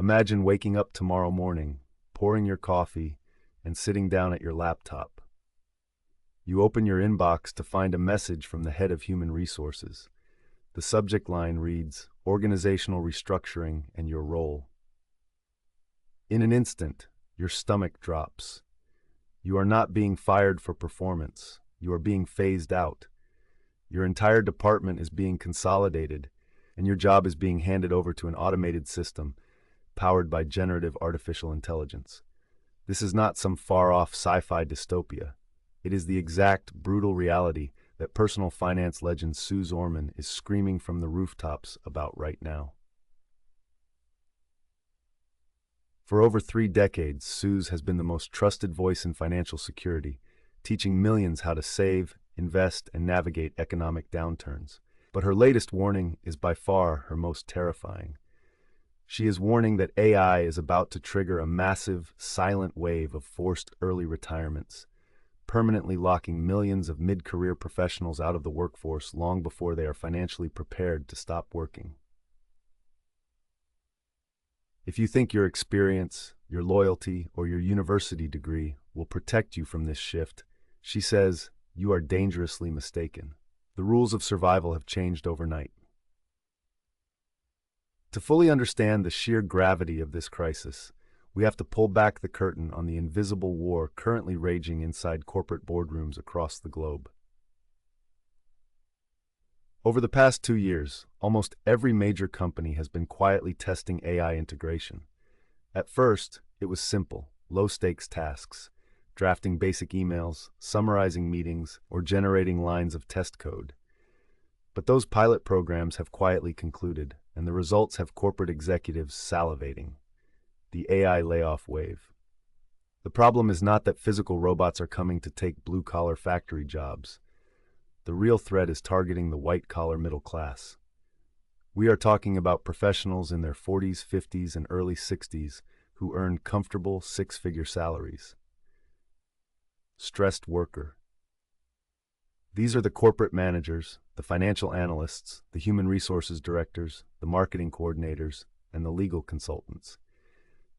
Imagine waking up tomorrow morning, pouring your coffee, and sitting down at your laptop. You open your inbox to find a message from the head of human resources. The subject line reads, "Organizational restructuring and your role." In an instant, your stomach drops. You are not being fired for performance. You are being phased out. Your entire department is being consolidated, and your job is being handed over to an automated system powered by generative artificial intelligence. This is not some far-off sci-fi dystopia. It is the exact, brutal reality that personal finance legend Suze Orman is screaming from the rooftops about right now. For over 3 decades, Suze has been the most trusted voice in financial security, teaching millions how to save, invest, and navigate economic downturns. But her latest warning is by far her most terrifying. She is warning that AI is about to trigger a massive, silent wave of forced early retirements, permanently locking millions of mid-career professionals out of the workforce long before they are financially prepared to stop working. If you think your experience, your loyalty, or your university degree will protect you from this shift, she says, you are dangerously mistaken. The rules of survival have changed overnight. To fully understand the sheer gravity of this crisis, we have to pull back the curtain on the invisible war currently raging inside corporate boardrooms across the globe. Over the past 2 years, almost every major company has been quietly testing AI integration. At first, it was simple, low-stakes tasks, drafting basic emails, summarizing meetings, or generating lines of test code. But those pilot programs have quietly concluded, and the results have corporate executives salivating. The AI layoff wave. The problem is not that physical robots are coming to take blue-collar factory jobs. The real threat is targeting the white-collar middle class. We are talking about professionals in their 40s, 50s, and early 60s who earn comfortable 6-figure salaries. Stressed worker. These are the corporate managers, the financial analysts, the human resources directors, the marketing coordinators, and the legal consultants.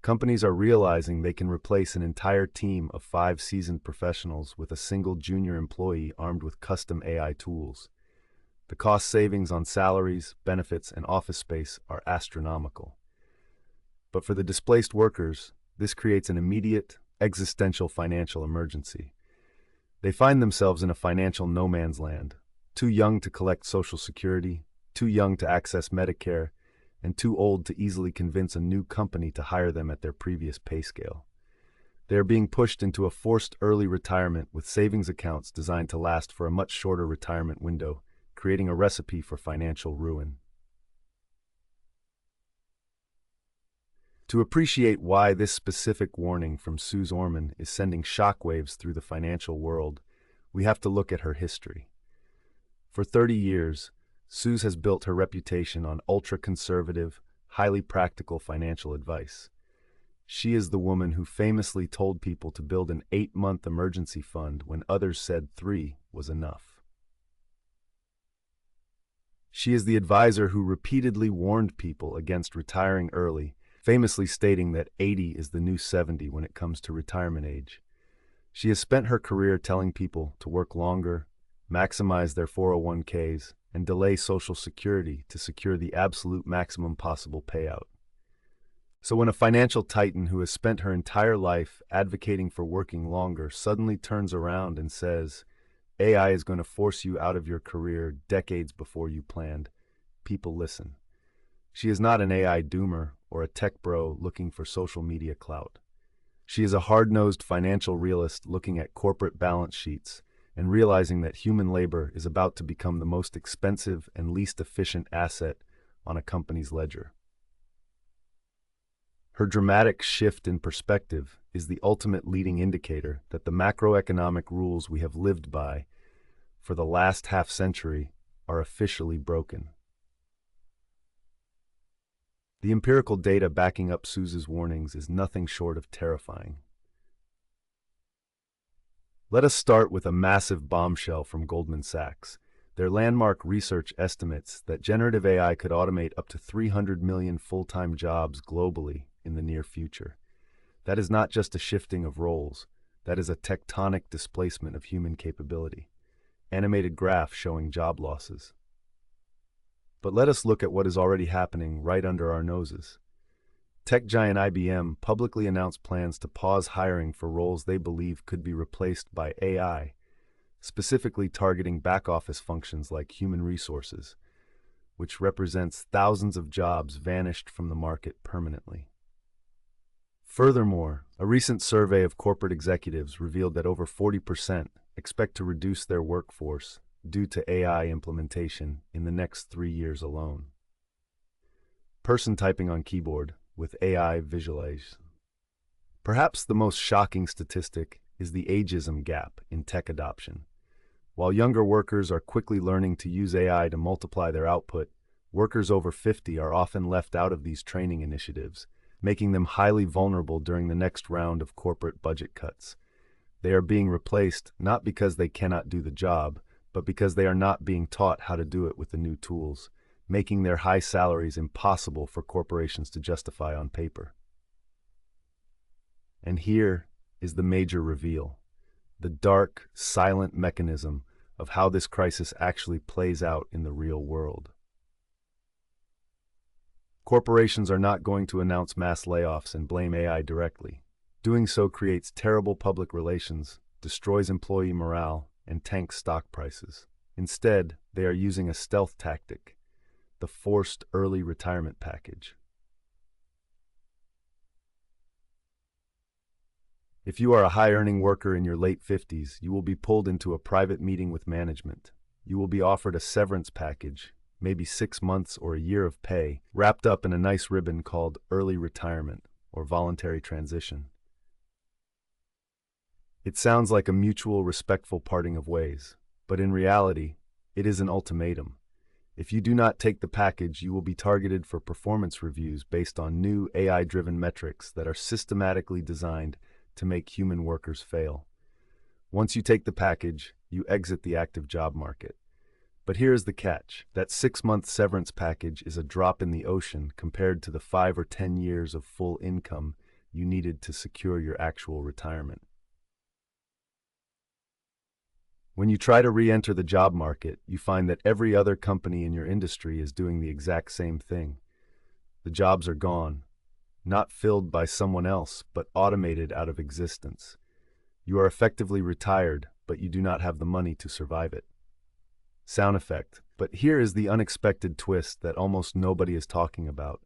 Companies are realizing they can replace an entire team of 5 seasoned professionals with a single junior employee armed with custom AI tools. The cost savings on salaries, benefits, and office space are astronomical. But for the displaced workers, this creates an immediate, existential financial emergency. They find themselves in a financial no man's land, too young to collect Social Security, too young to access Medicare, and too old to easily convince a new company to hire them at their previous pay scale. They are being pushed into a forced early retirement with savings accounts designed to last for a much shorter retirement window, creating a recipe for financial ruin. To appreciate why this specific warning from Suze Orman is sending shockwaves through the financial world, we have to look at her history. For 30 years, Suze has built her reputation on ultra-conservative, highly practical financial advice. She is the woman who famously told people to build an 8-month emergency fund when others said 3 was enough. She is the advisor who repeatedly warned people against retiring early, famously stating that 80 is the new 70 when it comes to retirement age. She has spent her career telling people to work longer, maximize their 401ks, and delay Social Security to secure the absolute maximum possible payout. So when a financial titan who has spent her entire life advocating for working longer suddenly turns around and says, AI is going to force you out of your career decades before you planned, people listen. She is not an AI doomer or a tech bro looking for social media clout. She is a hard-nosed financial realist looking at corporate balance sheets and realizing that human labor is about to become the most expensive and least efficient asset on a company's ledger. Her dramatic shift in perspective is the ultimate leading indicator that the macroeconomic rules we have lived by for the last half-century are officially broken. The empirical data backing up Suze's warnings is nothing short of terrifying. Let us start with a massive bombshell from Goldman Sachs. Their landmark research estimates that generative AI could automate up to 300 million full-time jobs globally in the near future. That is not just a shifting of roles, that is a tectonic displacement of human capability. Animated graph showing job losses. But let us look at what is already happening right under our noses. Tech giant IBM publicly announced plans to pause hiring for roles they believe could be replaced by AI, specifically targeting back-office functions like human resources, which represents thousands of jobs vanished from the market permanently. Furthermore, a recent survey of corporate executives revealed that over 40% expect to reduce their workforce due to AI implementation in the next 3 years alone. Person typing on keyboard with AI visualize. Perhaps the most shocking statistic is the ageism gap in tech adoption. While younger workers are quickly learning to use AI to multiply their output, workers over 50 are often left out of these training initiatives, making them highly vulnerable during the next round of corporate budget cuts. They are being replaced not because they cannot do the job, but because they are not being taught how to do it with the new tools, making their high salaries impossible for corporations to justify on paper. And here is the major reveal, the dark, silent mechanism of how this crisis actually plays out in the real world. Corporations are not going to announce mass layoffs and blame AI directly. Doing so creates terrible public relations, destroys employee morale, and tanks stock prices. Instead, they are using a stealth tactic, the forced early retirement package. If you are a high-earning worker in your late 50s, you will be pulled into a private meeting with management. You will be offered a severance package, maybe 6 months or a year of pay, wrapped up in a nice ribbon called early retirement or voluntary transition. It sounds like a mutual, respectful parting of ways, but in reality, it is an ultimatum. If you do not take the package, you will be targeted for performance reviews based on new AI-driven metrics that are systematically designed to make human workers fail. Once you take the package, you exit the active job market. But here is the catch. That 6-month severance package is a drop in the ocean compared to the 5 or 10 years of full income you needed to secure your actual retirement. When you try to re-enter the job market, you find that every other company in your industry is doing the exact same thing. The jobs are gone, not filled by someone else, but automated out of existence. You are effectively retired, but you do not have the money to survive it. Sound effect. But here is the unexpected twist that almost nobody is talking about,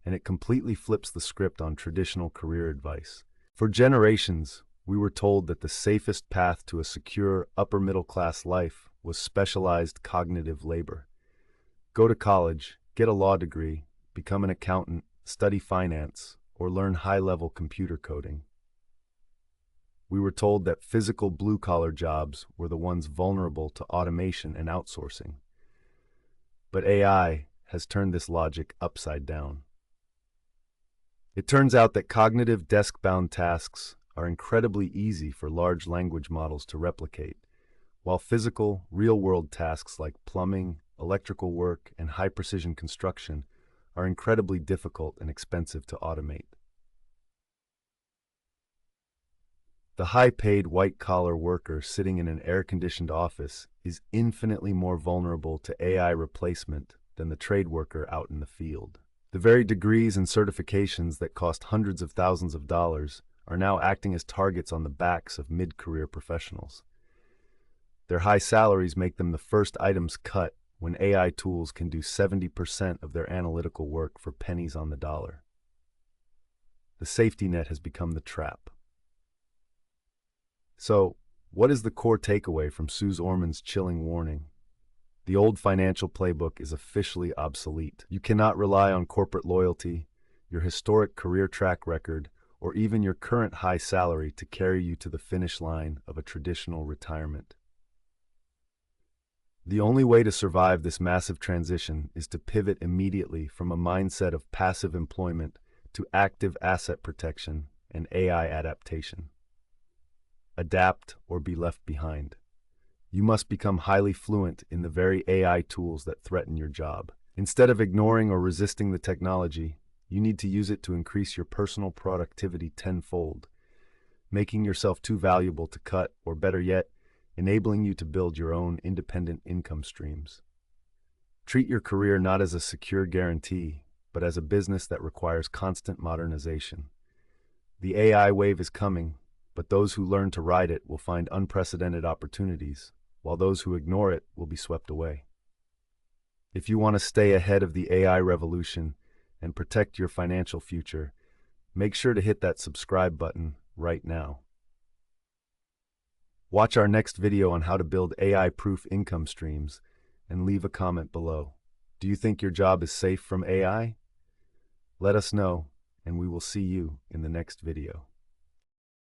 and it completely flips the script on traditional career advice. For generations, we were told that the safest path to a secure upper-middle-class life was specialized cognitive labor. Go to college, get a law degree, become an accountant, study finance, or learn high-level computer coding. We were told that physical blue-collar jobs were the ones vulnerable to automation and outsourcing. But AI has turned this logic upside down. It turns out that cognitive desk-bound tasks are incredibly easy for large language models to replicate, while physical, real-world tasks like plumbing, electrical work, and high-precision construction are incredibly difficult and expensive to automate. The high-paid white-collar worker sitting in an air-conditioned office is infinitely more vulnerable to AI replacement than the trade worker out in the field. The very degrees and certifications that cost hundreds of thousands of dollars are now acting as targets on the backs of mid-career professionals. Their high salaries make them the first items cut when AI tools can do 70% of their analytical work for pennies on the dollar. The safety net has become the trap. So, what is the core takeaway from Suze Orman's chilling warning? The old financial playbook is officially obsolete. You cannot rely on corporate loyalty, your historic career track record, or even your current high salary to carry you to the finish line of a traditional retirement. The only way to survive this massive transition is to pivot immediately from a mindset of passive employment to active asset protection and AI adaptation. Adapt or be left behind. You must become highly fluent in the very AI tools that threaten your job. Instead of ignoring or resisting the technology, You need to use it to increase your personal productivity tenfold, making yourself too valuable to cut, or better yet, enabling you to build your own independent income streams. Treat your career not as a secure guarantee, but as a business that requires constant modernization. The AI wave is coming, but those who learn to ride it will find unprecedented opportunities, while those who ignore it will be swept away. If you want to stay ahead of the AI revolution and protect your financial future, make sure to hit that subscribe button right now. Watch our next video on how to build AI-proof income streams and leave a comment below. Do you think your job is safe from AI? Let us know, and we will see you in the next video.